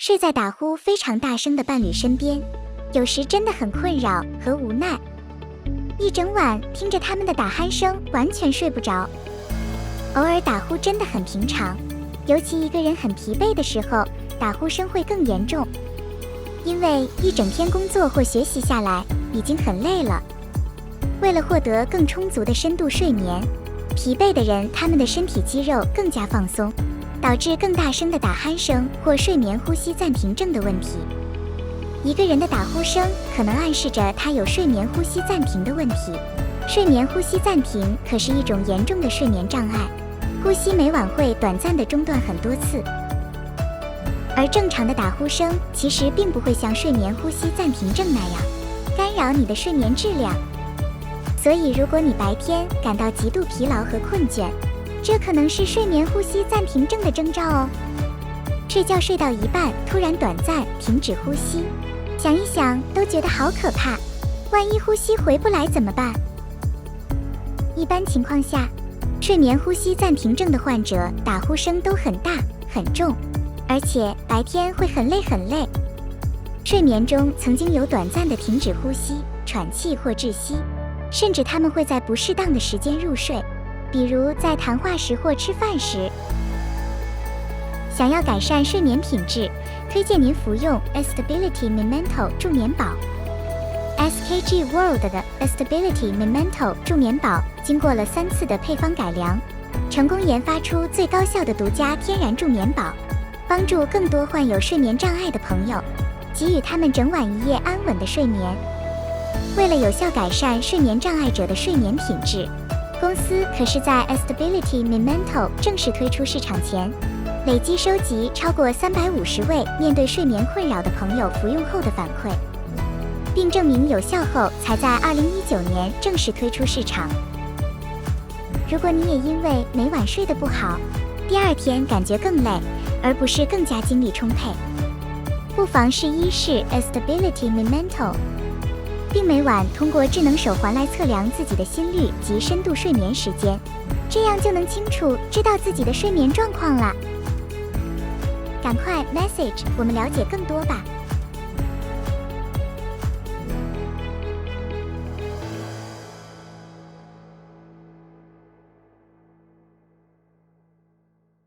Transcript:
睡在打呼非常大声的伴侣身边，有时真的很困扰和无奈。一整晚听着他们的打鼾声，完全睡不着。偶尔打呼真的很平常，尤其一个人很疲惫的时候，打呼声会更严重。因为一整天工作或学习下来，已经很累了。为了获得更充足的深度睡眠，疲惫的人他们的身体肌肉更加放松，导致更大声的打鼾声或睡眠呼吸暂停症的问题。一个人的打呼声可能暗示着他有睡眠呼吸暂停的问题。睡眠呼吸暂停可是一种严重的睡眠障碍，呼吸每晚会短暂地中断很多次。而正常的打呼声其实并不会像睡眠呼吸暂停症那样干扰你的睡眠质量。所以如果你白天感到极度疲劳和困倦，这可能是睡眠呼吸暂停症的征兆哦。睡觉睡到一半突然短暂停止呼吸，想一想都觉得好可怕，万一呼吸回不来怎么办？一般情况下，睡眠呼吸暂停症的患者打呼声都很大很重，而且白天会很累很累。睡眠中曾经有短暂的停止呼吸、喘气或窒息，甚至他们会在不适当的时间入睡，比如在谈话时或吃饭时。想要改善睡眠品质，推荐您服用 Stability Memento 助眠宝。SKG World 的 Stability Memento 助眠宝经过了3次的配方改良，成功研发出最高效的独家天然助眠宝，帮助更多患有睡眠障碍的朋友，给予他们整晚一夜安稳的睡眠。为了有效改善睡眠障碍者的睡眠品质，公司可是在 Stability Memento 正式推出市场前，累计收集超过350位面对睡眠困扰的朋友服用后的反馈，并证明有效后才在2019年正式推出市场。如果你也因为每晚睡得不好，第二天感觉更累，而不是更加精力充沛，不妨试一试 Stability Memento， 并每晚通过智能手环来测量自己的心率及深度睡眠时间，这样就能清楚知道自己的睡眠状况了。赶快 message 我们了解更多吧。